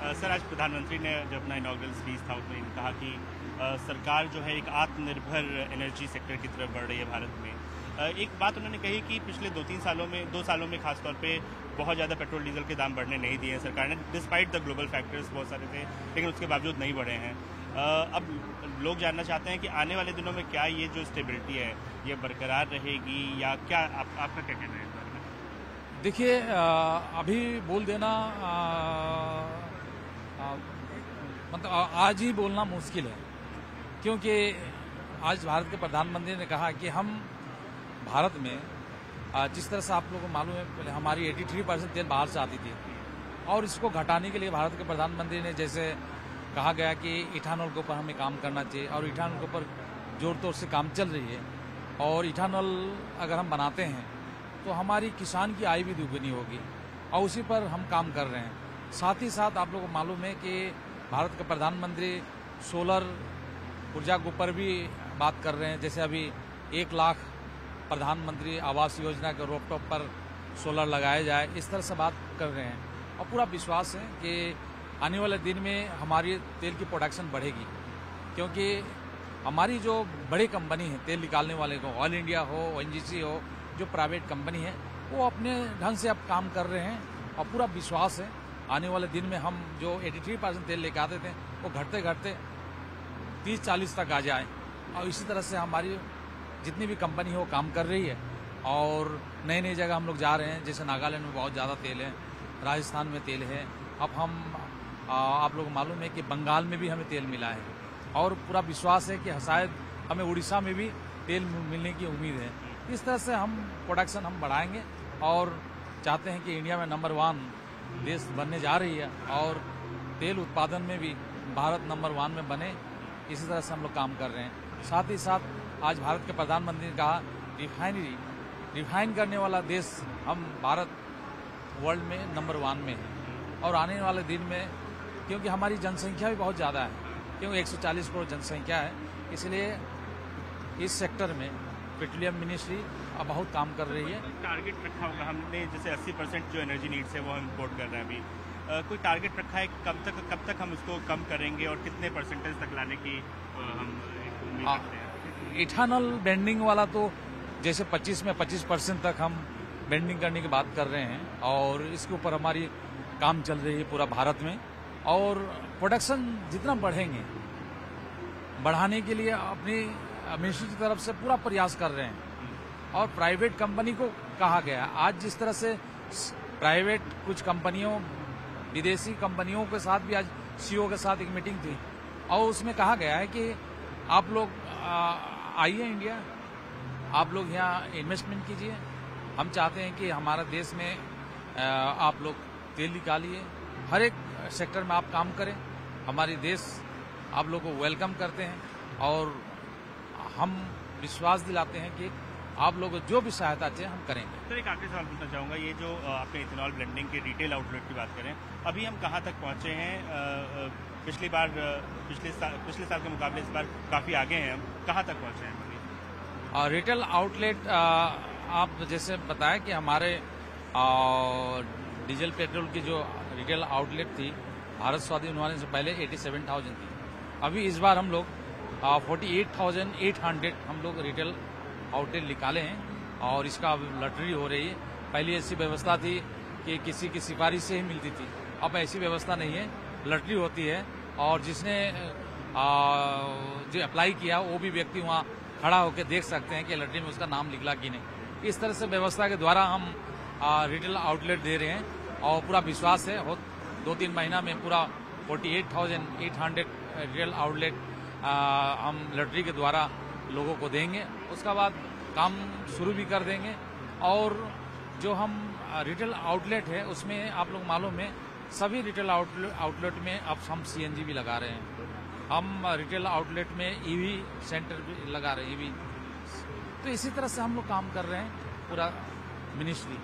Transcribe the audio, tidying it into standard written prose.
Sir, आज प्रधानमंत्री ने जो अपना इनॉग्रल स्पीच था उसमें कहा कि सरकार जो है एक आत्मनिर्भर एनर्जी सेक्टर की तरफ बढ़ रही है भारत में। एक बात उन्होंने कही कि पिछले 2 सालों में खासतौर पे बहुत ज़्यादा पेट्रोल डीजल के दाम बढ़ने नहीं दिए हैं सरकार ने, डिस्पाइट द ग्लोबल फैक्टर्स बहुत सारे थे, लेकिन उसके बावजूद नहीं बढ़े हैं। अब लोग जानना चाहते हैं कि आने वाले दिनों में क्या ये जो स्टेबिलिटी है ये बरकरार रहेगी या क्या आपका क्या कहना है इस बारे में? देखिए, अभी बोल देना मतलब आज ही बोलना मुश्किल है, क्योंकि आज भारत के प्रधानमंत्री ने कहा कि हम भारत में जिस तरह से आप लोगों को मालूम है पहले हमारी 83% तेल बाहर से आती थी और इसको घटाने के लिए भारत के प्रधानमंत्री ने जैसे कहा गया कि इथानॉल के ऊपर हमें काम करना चाहिए और इथानॉल के ऊपर जोर तोर से काम चल रही है। और इथानॉल अगर हम बनाते हैं तो हमारी किसान की आय भी दुगनी होगी और उसी पर हम काम कर रहे हैं। साथ ही साथ आप लोगों को मालूम है कि भारत के प्रधानमंत्री सोलर ऊर्जा के ऊपर भी बात कर रहे हैं। जैसे अभी 1 लाख प्रधानमंत्री आवास योजना के रूफटॉप पर सोलर लगाया जाए, इस तरह से बात कर रहे हैं और पूरा विश्वास है कि आने वाले दिन में हमारी तेल की प्रोडक्शन बढ़ेगी, क्योंकि हमारी जो बड़ी कंपनी है तेल निकालने वाले को, ऑयल इंडिया हो, ओएनजीसी हो, जो प्राइवेट कंपनी है वो अपने ढंग से अब काम कर रहे हैं और पूरा विश्वास है आने वाले दिन में हम जो 83% तेल लेके आते थे वो घटते घटते 30-40 तक आ जाए। और इसी तरह से हमारी जितनी भी कंपनी है वो काम कर रही है और नई नई जगह हम लोग जा रहे हैं। जैसे नागालैंड में बहुत ज़्यादा तेल है, राजस्थान में तेल है, अब हम आप लोगों को मालूम है कि बंगाल में भी हमें तेल मिला है और पूरा विश्वास है कि शायद हमें उड़ीसा में भी तेल मिलने की उम्मीद है। इस तरह से हम प्रोडक्शन हम बढ़ाएंगे और चाहते हैं कि इंडिया में नंबर 1 देश बनने जा रही है और तेल उत्पादन में भी भारत नंबर 1 में बने, इसी तरह से हम लोग काम कर रहे हैं। साथ ही साथ आज भारत के प्रधानमंत्री ने कहा रिफाइन करने वाला देश हम भारत वर्ल्ड में नंबर 1 में है और आने वाले दिन में, क्योंकि हमारी जनसंख्या भी बहुत ज़्यादा है, क्योंकि 140 करोड़ जनसंख्या है, इसलिए इस सेक्टर में पेट्रोलियम मिनिस्ट्री अब बहुत काम कर रही है। टारगेट रखा होगा हमने, जैसे 80% जो एनर्जी नीड्स है वो हम इम्पोर्ट कर रहे हैं अभी, कोई टारगेट रखा है कब तक हम उसको कम करेंगे और कितने परसेंटेज तक लाने की हम उम्मीद रखते हैं? इथानॉल ब्लेंडिंग वाला तो जैसे 25 में 25% तक हम ब्लेंडिंग करने की बात कर रहे हैं और इसके ऊपर हमारी काम चल रही है पूरा भारत में। और प्रोडक्शन जितना बढ़ेंगे बढ़ाने के लिए अपनी मिनिस्ट्री की तरफ से पूरा प्रयास कर रहे हैं और प्राइवेट कंपनी को कहा गया, आज जिस तरह से प्राइवेट कुछ कंपनियों विदेशी कंपनियों के साथ भी आज सीईओ के साथ एक मीटिंग थी और उसमें कहा गया है कि आप लोग आइए इंडिया, आप लोग यहाँ इन्वेस्टमेंट कीजिए। हम चाहते हैं कि हमारा देश में आप लोग तेल निकालिए, हर एक सेक्टर में आप काम करें। हमारी देश आप लोग को वेलकम करते हैं और हम विश्वास दिलाते हैं कि आप लोग जो भी सहायता चाहिए हम करेंगे। सर, एक आखिरी सवाल पूछना चाहूँगा, ये जो आपने इथेनॉल ब्लेंडिंग के रिटेल आउटलेट की बात करें, अभी हम कहाँ तक पहुँचे हैं? पिछले साल के मुकाबले इस बार काफ़ी आगे हैं, हम कहाँ तक पहुँचे हैं अभी? रिटेल आउटलेट आप जैसे बताया कि हमारे डीजल पेट्रोल की जो रिटेल आउटलेट थी भारत स्वाधीन होने से पहले 87,000 थी। अभी इस बार हम लोग 48,800 हम लोग रिटेल आउटलेट निकाले हैं और इसका लॉटरी हो रही है। पहले ऐसी व्यवस्था थी कि किसी की सिफारिश से ही मिलती थी, अब ऐसी व्यवस्था नहीं है, लॉटरी होती है और जिसने जो अप्लाई किया वो भी व्यक्ति वहाँ खड़ा होकर देख सकते हैं कि लॉटरी में उसका नाम निकला कि नहीं। इस तरह से व्यवस्था के द्वारा हम रिटेल आउटलेट दे रहे हैं और पूरा विश्वास है 2-3 महीना में पूरा 48,800 रिटेल आउटलेट हम लॉटरी के द्वारा लोगों को देंगे। उसका बाद काम शुरू भी कर देंगे और जो हम रिटेल आउटलेट है उसमें आप लोग मालूम है सभी रिटेल आउटलेट में अब हम सीएनजी भी लगा रहे हैं। हम रिटेल आउटलेट में ईवी सेंटर भी लगा रहे हैं, ईवी। तो इसी तरह से हम लोग काम कर रहे हैं पूरा मिनिस्ट्री।